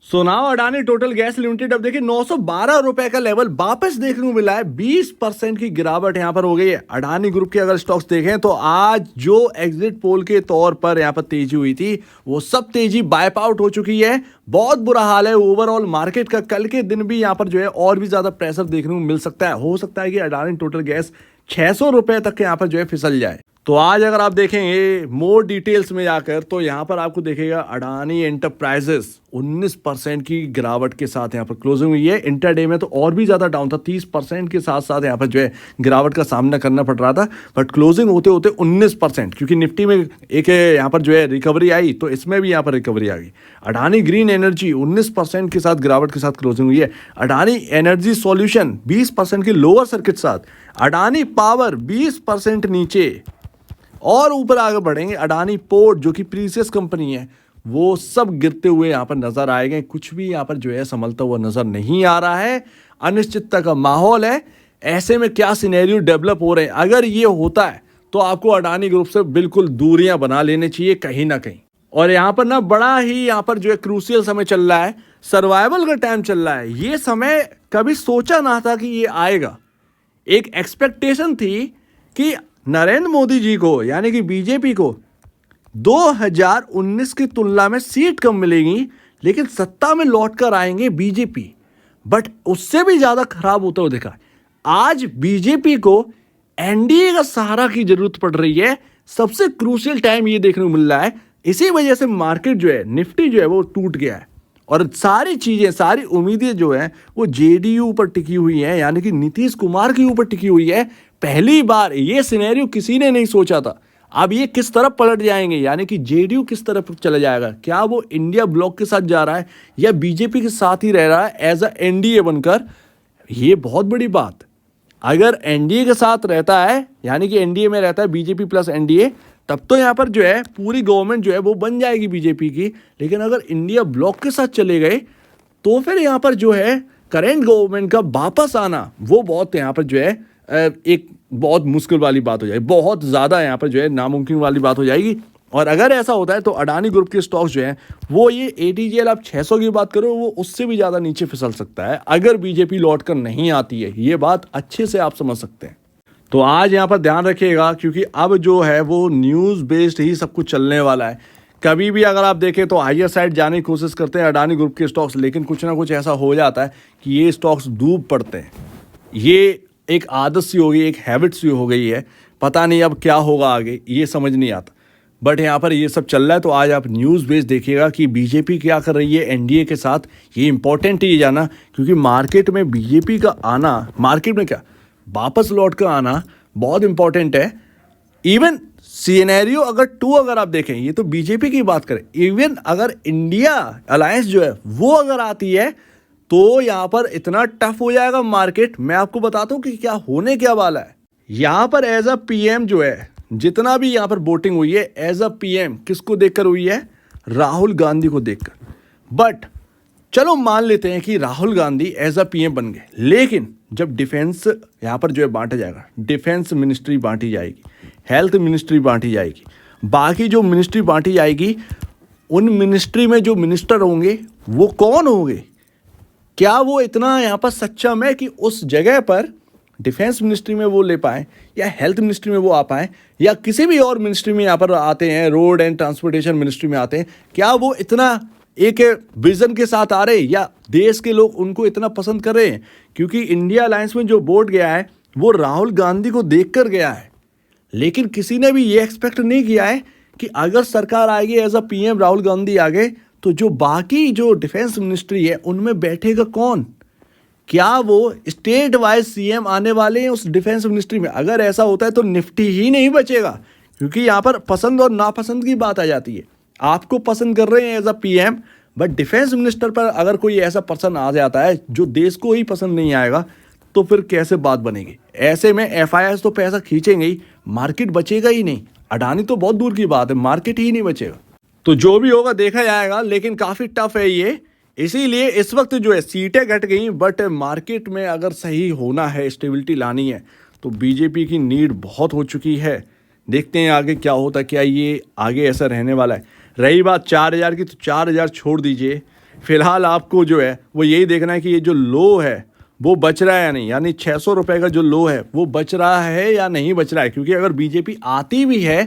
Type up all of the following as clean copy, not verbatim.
सोनाव Adani total gas limited अब देखिए 912 रुपए का लेवल वापस देखने को मिला है। 20% की गिरावट यहां पर हो गई है। अडानी ग्रुप के अगर स्टॉक्स देखें तो आज जो एग्जिट पोल के तौर पर यहां पर तेजी हुई थी वो सब तेजी वाइप आउट हो चुकी है। बहुत बुरा हाल है ओवरऑल मार्केट का। कल के दिन भी यहां पर जो है और भी ज्यादा प्रेशर देखने को मिल सकता है। हो सकता है कि अडानी टोटल गैस 600 रुपए तक के यहां पर जो है फिसल जाए। तो आज अगर आप देखेंगे मोर डिटेल्स में जाकर तो यहां पर आपको देखेगा अडानी एंटरप्राइजेस 19% की गिरावट के साथ यहां पर क्लोजिंग हुई है। इंटरडे में तो और भी ज्यादा डाउन था, 30% के साथ साथ यहां पर जो है गिरावट का सामना करना पड़ रहा था, बट क्लोजिंग होते होते 19%, क्योंकि निफ्टी में एक यहां पर जो है रिकवरी आई तो इसमें भी यहां पर रिकवरी आ गई। अडानी ग्रीन एनर्जी 19% के साथ गिरावट के साथ क्लोजिंग हुई है। अडानी एनर्जी सॉल्यूशन 20% की लोअर सर्किट साथ। अडानी पावर 20% नीचे। और ऊपर आगे बढ़ेंगे अडानी पोर्ट जो कि प्रीसियस कंपनी है, वो सब गिरते हुए यहां पर नजर आएंगे। कुछ भी यहां पर जो है संभलता हुआ नजर नहीं आ रहा है। अनिश्चितता का माहौल है। ऐसे में क्या सिनेरियो डेवलप हो रहे हैं, अगर ये होता है तो आपको अडानी ग्रुप से बिल्कुल दूरियां बना लेनी चाहिए कहीं ना कहीं। और यहां पर ना बड़ा ही यहां पर जो है क्रूशियल समय चल रहा है, सर्वाइवल का टाइम चल रहा है। ये समय कभी सोचा ना था कि ये आएगा। एक एक्सपेक्टेशन थी कि नरेंद्र मोदी जी को यानी कि बीजेपी को 2019 की तुलना में सीट कम मिलेगी, लेकिन सत्ता में लौटकर आएंगे बीजेपी। बट उससे भी ज्यादा खराब होता हुआ देखा। आज बीजेपी को एनडीए का सहारा की जरूरत पड़ रही है। सबसे क्रूशियल टाइम ये देखने को मिल रहा है। इसी वजह से मार्केट जो है, निफ्टी जो है वो टूट गया है और सारी चीजें, सारी उम्मीदें जो है वो जेडीयू पर टिकी हुई हैं, यानी कि नीतीश कुमार के ऊपर टिकी हुई है। पहली बार ये सिनेरियो किसी ने नहीं सोचा था। अब ये किस तरफ पलट जाएंगे, यानी कि जेडीयू किस तरफ चला जाएगा, क्या वो इंडिया ब्लॉक के साथ जा रहा है या बीजेपी के साथ ही रह रहा है एज अ एनडीए बनकर। ये बहुत बड़ी बात। अगर एनडीए के साथ रहता है, यानी कि एनडीए में रहता है बीजेपी प्लस एनडीए, तब तो यहाँ पर जो है पूरी गवर्नमेंट जो है वो बन जाएगी बीजेपी की। लेकिन अगर इंडिया ब्लॉक के साथ चले गए तो फिर यहाँ पर जो है करेंट गवर्नमेंट का वापस आना वो बहुत यहाँ पर जो है एक बहुत मुश्किल वाली बात हो जाएगी। बहुत ज़्यादा यहाँ पर जो है नामुमकिन वाली बात हो जाएगी। और अगर ऐसा होता है तो अडानी ग्रुप के स्टॉक्स जो हैं वो ये एटीजीएल आप 600 की बात करो, वो उससे भी ज़्यादा नीचे फिसल सकता है अगर बीजेपी लौट कर नहीं आती है। ये बात अच्छे से आप समझ सकते हैं। तो आज यहाँ पर ध्यान रखिएगा, क्योंकि अब जो है वो न्यूज़ बेस्ड ही सब कुछ चलने वाला है। कभी भी अगर आप देखें तो हायर साइड जाने की कोशिश करते हैं अडानी ग्रुप के स्टॉक्स, लेकिन कुछ ना कुछ ऐसा हो जाता है कि ये स्टॉक्स डूब पड़ते हैं। ये एक आदत सी हो गई, एक हैबिट सी हो गई है। पता नहीं अब क्या होगा आगे, ये समझ नहीं आता। बट यहाँ पर ये सब चल रहा है। तो आज आप न्यूज़ बेस देखिएगा कि बीजेपी क्या कर रही है एनडीए के साथ। ये इंपॉर्टेंट है ये जाना, क्योंकि मार्केट में बीजेपी का आना, मार्केट में क्या वापस लौट कर आना बहुत इंपॉर्टेंट है। इवन सिनेरियो अगर 2 अगर आप देखें, ये तो बीजेपी की बात करें, इवन अगर इंडिया अलायंस जो है वो अगर आती है तो यहां पर इतना टफ हो जाएगा मार्केट। मैं आपको बताता हूं कि क्या होने क्या वाला है। यहां पर एज अ पीएम जो है, जितना भी यहां पर वोटिंग हुई है एज अ पीएम किसको देखकर हुई है? राहुल गांधी को देखकर। बट चलो मान लेते हैं कि Rahul Gandhi as a PM बन गए, लेकिन जब डिफेंस यहां पर जो है बांटा जाएगा, डिफेंस मिनिस्ट्री बांटी जाएगी, हेल्थ मिनिस्ट्री बांटी जाएगी, बाकी जो मिनिस्ट्री बांटी जाएगी, उन मिनिस्ट्री में जो मिनिस्टर होंगे वो कौन होंगे? क्या वो इतना यहाँ पर सक्षम है कि उस जगह पर डिफेंस मिनिस्ट्री में वो ले पाए, या हेल्थ मिनिस्ट्री में वो आ पाए, या किसी भी और मिनिस्ट्री में यहाँ पर आते हैं, रोड एंड ट्रांसपोर्टेशन मिनिस्ट्री में आते हैं, क्या वो इतना एक विजन के साथ आ रहे, या देश के लोग उनको इतना पसंद कर रहे हैं? क्योंकि इंडिया अलायंस में जो बोर्ड गया है वो राहुल गांधी को देखकर गया है। लेकिन किसी ने भी ये एक्सपेक्ट नहीं किया है कि अगर सरकार आएगी as a PM Rahul Gandhi आगे तो जो बाकी जो डिफेंस मिनिस्ट्री है उनमें बैठेगा कौन? क्या वो स्टेट वाइज सीएम आने वाले हैं उस डिफेंस मिनिस्ट्री में? अगर ऐसा होता है तो निफ्टी ही नहीं बचेगा, क्योंकि यहाँ पर पसंद और नापसंद की बात आ जाती है। आपको पसंद कर रहे हैं as a PM, but defence minister पर अगर कोई ऐसा पर्सन आ जाता है जो देश को ही पसंद नहीं आएगा तो फिर कैसे बात बनेगी? ऐसे में एफआईआई तो पैसा खींचेंगे ही, मार्केट बचेगा ही नहीं। अडानी तो बहुत दूर की बात है, मार्केट ही नहीं बचेगा। तो जो भी होगा देखा जाएगा, लेकिन काफ़ी टफ है ये। इसीलिए इस वक्त जो है सीटें घट गई, बट मार्केट में अगर सही होना है, स्टेबिलिटी लानी है, तो बीजेपी की नीड बहुत हो चुकी है। देखते हैं आगे क्या होता है, क्या ये आगे ऐसा रहने वाला है। रही बात 4000 की, तो 4000 छोड़ दीजिए, फिलहाल आपको जो है वो यही देखना है कि ये जो लो है वो बच रहा है या नहीं, यानी 600 रुपये का जो लो है वो बच रहा है या नहीं बच रहा है। क्योंकि अगर बीजेपी आती भी है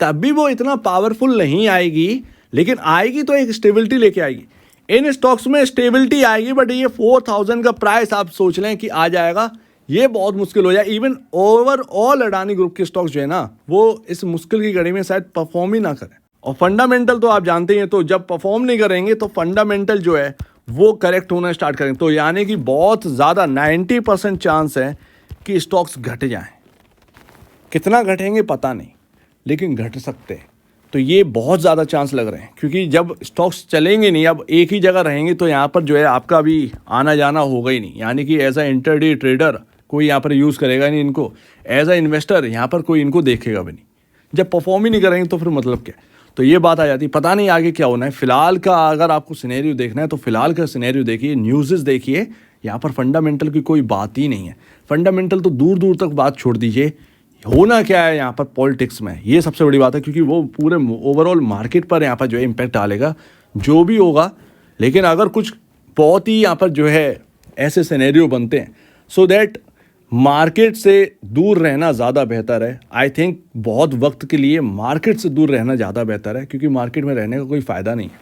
तब भी वो इतना पावरफुल नहीं आएगी, लेकिन आएगी तो एक स्टेबिलिटी लेके आएगी। इन स्टॉक्स में स्टेबिलिटी आएगी, बट ये 4000 का प्राइस आप सोच लें कि आ जाएगा, ये बहुत मुश्किल हो जाए। इवन ओवरऑल अडानी ग्रुप के स्टॉक्स जो है ना वो इस मुश्किल की घड़ी में शायद परफॉर्म ही ना करें। और फंडामेंटल तो आप जानते हैं, तो जब परफॉर्म नहीं करेंगे तो फंडामेंटल जो है वो करेक्ट होना स्टार्ट करेंगे। तो यानी कि बहुत ज़्यादा 90% चांस है कि स्टॉक्स घट जाएं। कितना घटेंगे पता नहीं, लेकिन घट सकते हैं। तो ये बहुत ज़्यादा चांस लग रहे हैं, क्योंकि जब स्टॉक्स चलेंगे नहीं, अब एक ही जगह रहेंगे, तो यहाँ पर जो है आपका भी आना जाना होगा ही नहीं। यानी कि एज अ इंटरडे ट्रेडर कोई यहाँ पर यूज़ करेगा नहीं इनको, एज अ इन्वेस्टर यहाँ पर कोई इनको देखेगा भी नहीं। जब परफॉर्म ही नहीं करेंगे तो फिर मतलब क्या। तो ये बात आ जाती है। पता नहीं आगे क्या होना है। फिलहाल का अगर आपको सिनेरियो देखना है तो फिलहाल का सिनेरियो देखिए, न्यूज़ देखिए, यहाँ पर फंडामेंटल की कोई बात ही नहीं है। फंडामेंटल तो दूर दूर तक बात छोड़ दीजिए, होना क्या है यहाँ पर पॉलिटिक्स में, ये सबसे बड़ी बात है। क्योंकि वो पूरे ओवरऑल मार्केट पर यहाँ पर जो है इम्पैक्ट डालेगा, जो भी होगा। लेकिन अगर कुछ बहुत ही यहाँ पर जो है ऐसे सिनेरियो बनते हैं, सो दैट मार्केट से दूर रहना ज़्यादा बेहतर है। आई थिंक बहुत वक्त के लिए मार्केट से दूर रहना ज़्यादा बेहतर है, क्योंकि मार्केट में रहने का कोई फ़ायदा नहीं है।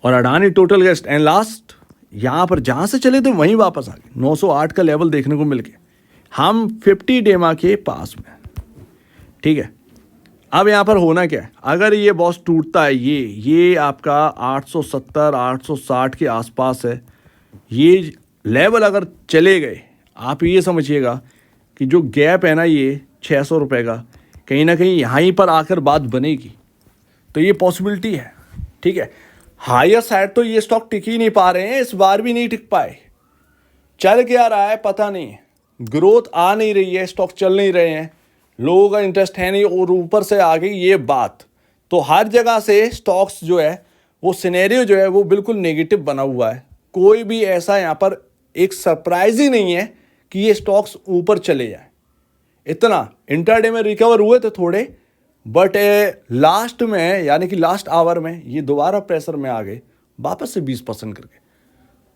और Adani total guest and last यहाँ पर जहाँ से चले थे वहीं वापस आ गए। 908 का लेवल देखने को मिल गया, हम 50 डेमा के पास में, ठीक है। अब यहाँ पर होना क्या है, अगर ये बॉस टूटता है, ये आपका 870 860 के आसपास है, ये लेवल अगर चले गए, आप ये समझिएगा कि जो गैप है ना ये 600 रुपये का, कहीं ना कहीं यहीं पर आकर बात बनेगी। तो ये पॉसिबिलिटी है, ठीक है। हायर साइड तो ये स्टॉक टिक ही नहीं पा रहे हैं, इस बार भी नहीं टिक पाए। चल क्या रहा है पता नहीं, ग्रोथ आ नहीं रही है, स्टॉक चल नहीं रहे हैं, लोगों का इंटरेस्ट है नहीं, और ऊपर से आ गई ये बात। तो हर जगह से स्टॉक्स जो है वो सिनेरियो जो है वो बिल्कुल नेगेटिव बना हुआ है। कोई भी ऐसा यहाँ पर एक सरप्राइज ही नहीं है कि ये स्टॉक्स ऊपर चले जाए। इतना इंटरडे में रिकवर हुए थे थोड़े, बट लास्ट में यानी कि लास्ट आवर में ये दोबारा प्रेशर में आ गए वापस से 20% करके।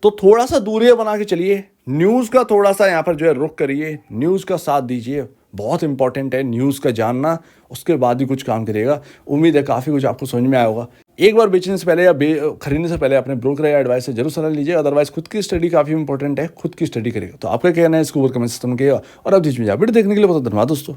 तो थोड़ा सा दूरियां बना के चलिए, न्यूज़ का थोड़ा सा यहाँ पर जो है रुख करिए, न्यूज़ का साथ दीजिए। बहुत इंपॉर्टेंट है न्यूज़ का जानना, उसके बाद ही कुछ काम करेगा। उम्मीद है काफ़ी कुछ आपको समझ में आया होगा। एक बार बेचने से पहले या खरीदने से पहले अपने ब्रोकर या एडवाइस से जरूर सलाह लीजिए। अदरवाइज खुद की स्टडी काफ़ी इंपॉर्टेंट है, खुद की स्टडी करिएगा। तो आपका कहना है इसके ऊपर कमेंट सिस्टम में कहिएगा। और अब बीच में वीडियो देखने के लिए बहुत धन्यवाद दोस्तों।